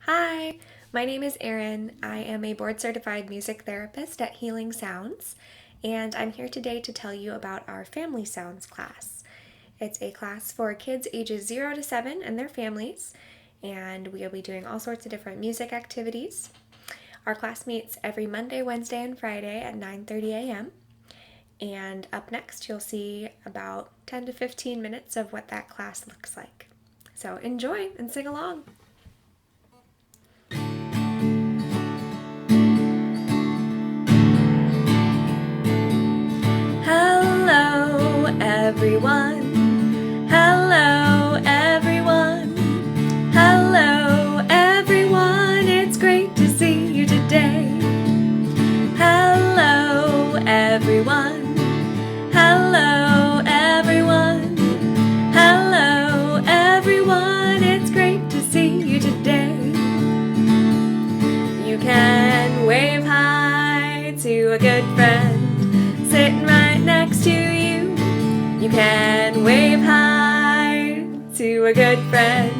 Hi, my name is Erin. I am a board-certified music therapist at Healing Sounds, and I'm here today to tell you about our Family Sounds class. It's a class for kids ages 0 to 7 and their families, and we'll be doing all sorts of different music activities. Our class meets every Monday, Wednesday, and Friday at 9:30 a.m. And up next, you'll see about 10 to 15 minutes of what that class looks like. So enjoy and sing along. Hello, everyone. Hello, everyone. Hello, everyone. It's great to see you today. Hello, everyone. Hello, everyone. Hello, everyone. It's great to see you today. You can wave hi to a good friend sitting right next to you. You can wave hi to a good friend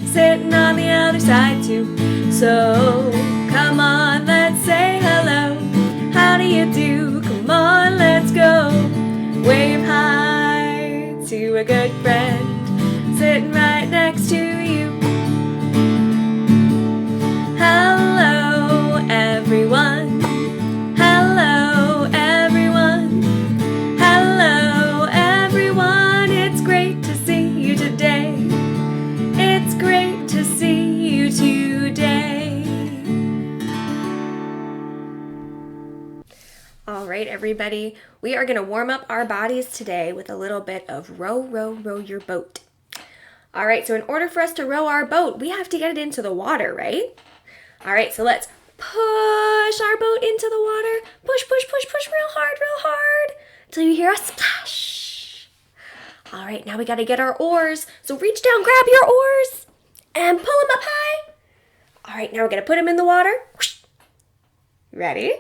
sitting on the other side too. So come on, let's say hello. How do you do? Come on, let's go. Wave hi to a good friend sitting right next to you. Hello, everyone. Hello, everyone. Hello, everyone. It's great to see you today. It's great to see you today. All right, everybody. We are going to warm up our bodies today with a little bit of row, row, row your boat. All right, so in order for us to row our boat, we have to get it into the water, right? All right, so let's push our boat into the water. Push, push, push, push real hard until you hear a splash. All right, now we got to get our oars. So reach down, grab your oars, and pull them up high. All right, now we're going to put them in the water. Ready?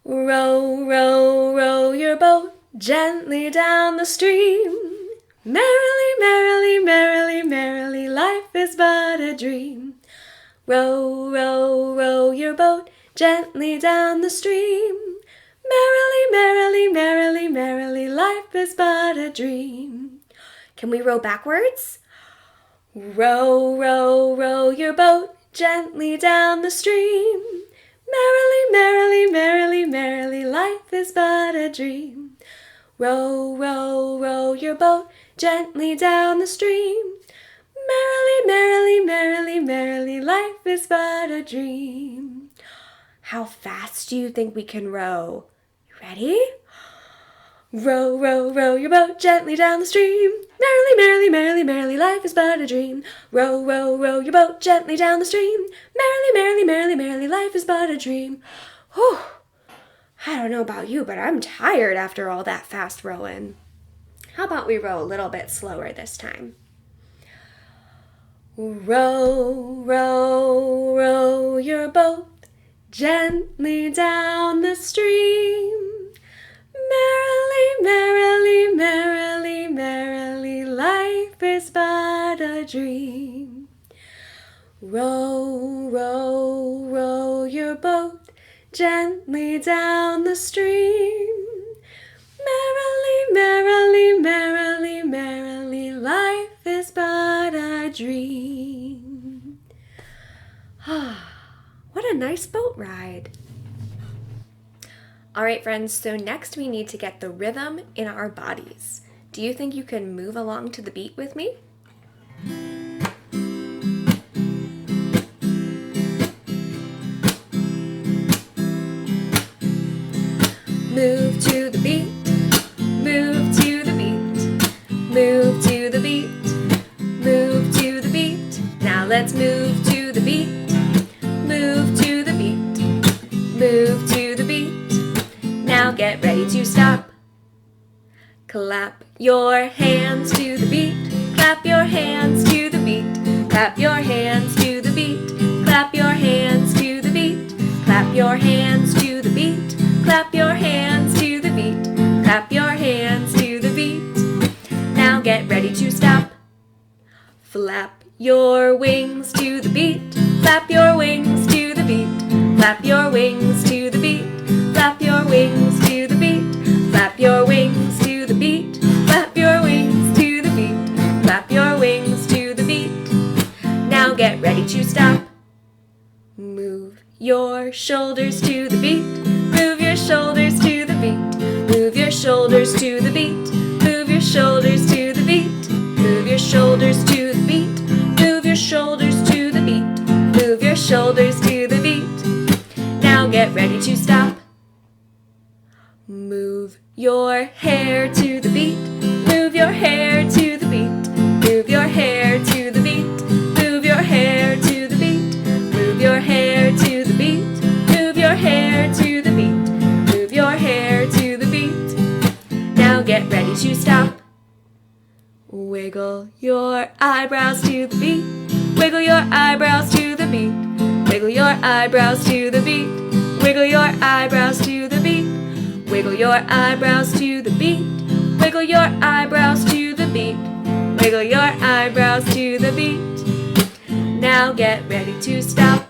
Row, row, row your boat gently down the stream. Merrily, merrily, merrily, merrily, life is but a dream. Row, row, row your boat gently down the stream. Merrily, merrily, merrily, merrily, life is but a dream. Can we row backwards? Row, row, row your boat gently down the stream. Merrily, merrily, merrily, merrily, life is but a dream. Row, row, row your boat gently down the stream. Merrily, merrily, merrily, merrily, life is but a dream. How fast do you think we can row? You ready? Row, row, row your boat gently down the stream. Merrily, merrily, merrily, merrily, life is but a dream. Row, row, row your boat gently down the stream. Merrily, merrily, merrily, merrily, life is but a dream. Whew. I don't know about you, but I'm tired after all that fast rowing. How about we row a little bit slower this time? Row, row, row your boat gently down the stream. Merrily, merrily, merrily, merrily, life is but a dream. Row, row, row your boat gently down the stream. Merrily, merrily, merrily, merrily, life is but a dream. What a nice boat ride. All right, friends, so next we need to get the rhythm in our bodies. Do you think you can move along to the beat with me? Move to the beat, move to the beat, move to the beat, move to the beat. Now let's move to the beat, move to the beat, move to the beat. Now get ready to stop. Clap your hands to the beat, clap your hands to the beat, clap your hands to the beat, clap your hands to the beat, clap your hands to the beat, clap your hands to the beat, clap your hands to the beat. Now get ready to stop. Flap your wings to the beat. Flap your wings to the beat. Flap your wings to the beat. Flap your wings to the beat. Flap your wings to the beat. Flap your wings to the beat. Flap your wings to the beat. Now get ready to stop. Move your shoulders to the beat. Move your shoulders to the beat. Move your shoulders to the beat. Move your shoulders to the beat. Move your shoulders to the beat. Move your shoulders to the beat. Move your shoulders to the beat. Now get ready to stop. Move your hair to the beat. Move your hair to the beat. Move your hair to the beat. Move your hair to the beat. Move your hair to the beat. Move your hair to the beat. Move your hair to the beat. Now get ready to stop. Wiggle your eyebrows to the beat. Wiggle your eyebrows to the beat. Wiggle your eyebrows to the beat. Wiggle your eyebrows to the beat. Wiggle your eyebrows to the beat. Wiggle your eyebrows to the beat. Wiggle your eyebrows to the beat. Now get ready to stop.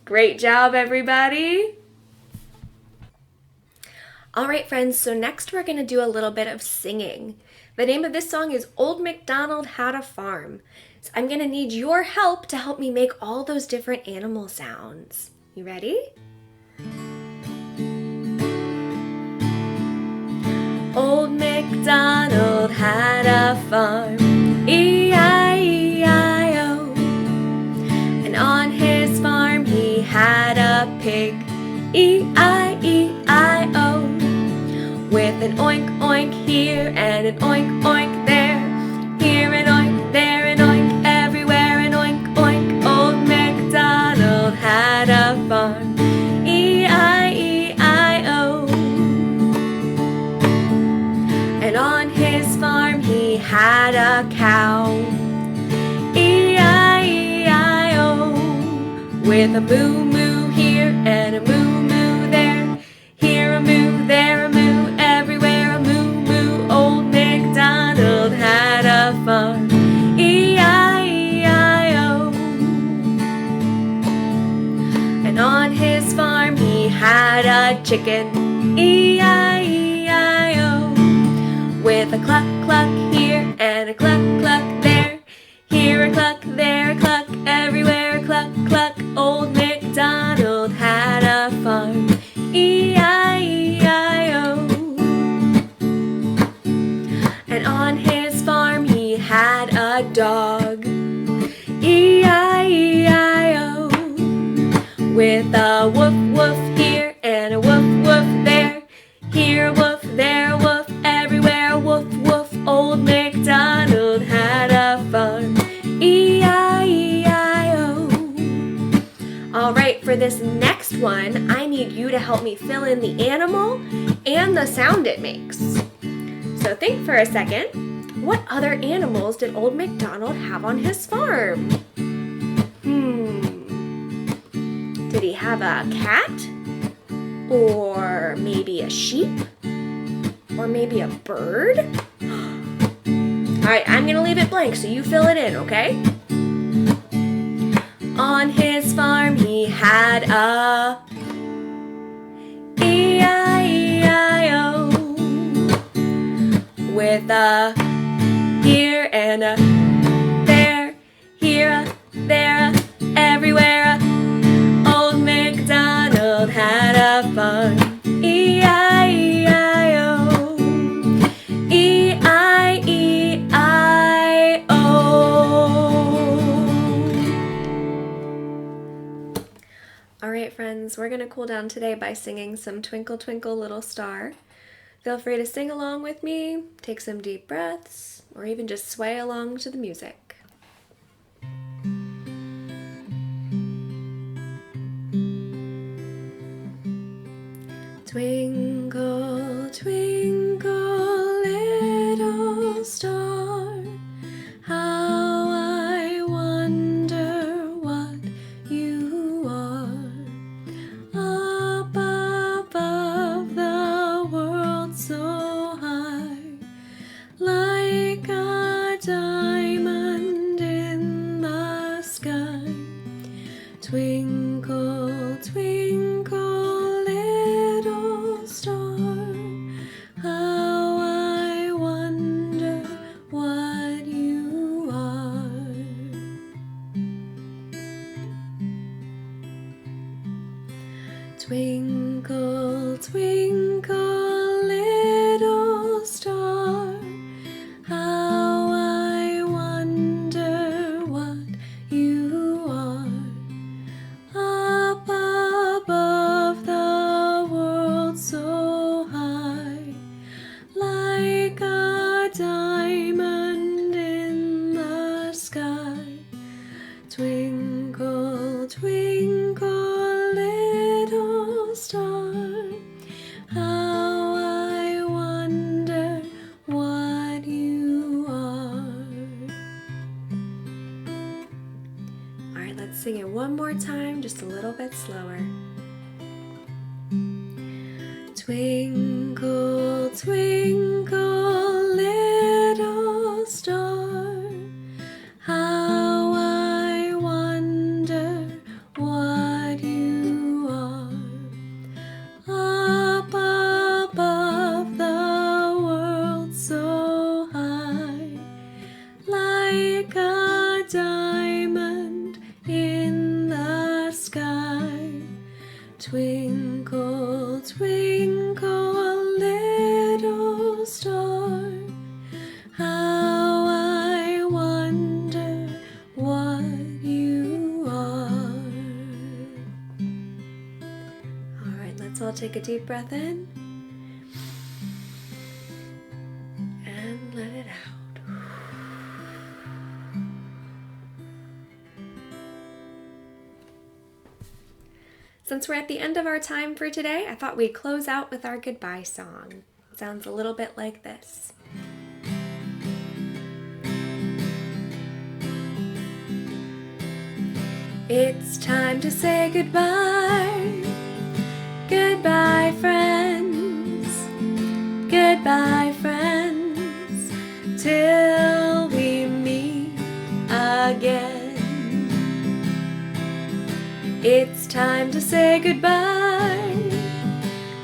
Great job, everybody. All right, friends, so next we're going to do a little bit of singing. The name of this song is Old MacDonald Had a Farm. So I'm going to need your help to help me make all those different animal sounds. You ready? Old MacDonald had a farm, E-I-E-I-O. And on his farm he had a pig, E-I-E-I-O. With an oink oink here and an oink oink there, here an oink, there an oink, everywhere an oink oink. Old MacDonald had a farm, E-I-E-I-O. And on his farm he had a cow, E-I-E-I-O. With a moo moo here and a moo moo there, here a moo, there a moo, everywhere a moo moo. Old MacDonald had a farm, E-I-E-I-O. And on his farm he had a chicken, E-I-E-I-O. With a cluck cluck here and a cluck cluck there, here a cluck, there a cluck, everywhere a cluck cluck. Old MacDonald had a farm, E-I-E-I-O. And on his farm he had a dog, E-I-E-I-O. With a woof woof here and a woof woof there, here a woof, there a woof, everywhere a woof woof. Old MacDonald had a farm, E-I-E-I-O. All right, for this next one, I need you to help me fill in the animal and the sound it makes. So think for a second, what other animals did Old MacDonald have on his farm? Did he have a cat? Or maybe a sheep? Or maybe a bird? All right, I'm gonna leave it blank so you fill it in, okay? On his farm he had a E-I-E-I-O. With a here and a there, here a, there a, everywhere a. Old MacDonald had a farm, E-I-E-I-O. E-I-E-I-O. All right, friends, we're going to cool down today by singing some Twinkle, Twinkle, Little Star. Feel free to sing along with me, take some deep breaths, or even just sway along to the music. Twinkle, twinkle, little star, how I wonder what you are. Up above the world so high, like a diamond in Twinkle, twinkle, little star, how I wonder what you are. Up above the world so high, like a diamond in the sky. Twinkle, twinkle, little star, how I wonder what you are. All right, let's sing it one more time, just a little bit slower. Twinkle, twinkle, little star, how I wonder what you are. Up above the world so high, like a diamond in the sky. Twinkle, twinkle, little star, how I wonder what you are. All right, let's all take a deep breath in and let it out. Since we're at the end of our time for today, I thought we'd close out with our goodbye song. It sounds a little bit like this. It's time to say goodbye. Goodbye, friends. Goodbye, friends. Till we meet again. It's time to say goodbye.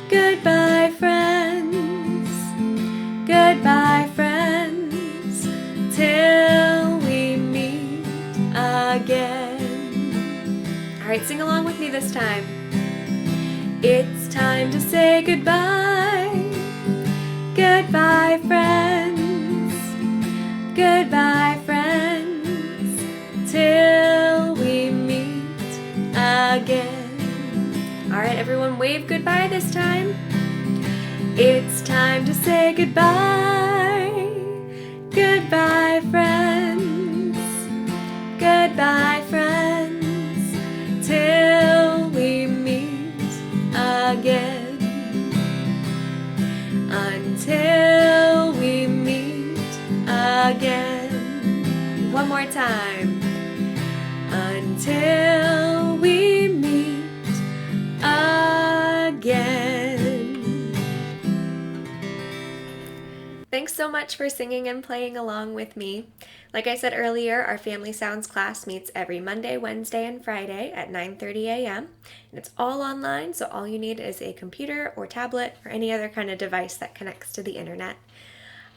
Goodbye, friends. Goodbye, friends. Till we meet again. All right, sing along with me this time. It's time to say goodbye. Goodbye, friends. Goodbye, friends. Till we meet again. All right, everyone, wave goodbye this time. It's time to say goodbye. Goodbye, friends. Goodbye, friends. Till we meet again. Until we meet again. One more time. Until we meet again. Thanks so much for singing and playing along with me. Like I said earlier, our Family Sounds class meets every Monday, Wednesday, and Friday at 9:30 a.m. And it's all online, so all you need is a computer or tablet or any other kind of device that connects to the internet.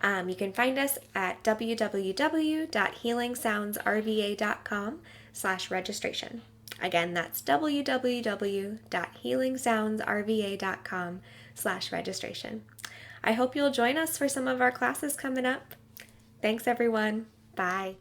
You can find us at www.healingsoundsrva.com/registration. Again, that's www.healingsoundsrva.com/registration. I hope you'll join us for some of our classes coming up. Thanks, everyone. Bye.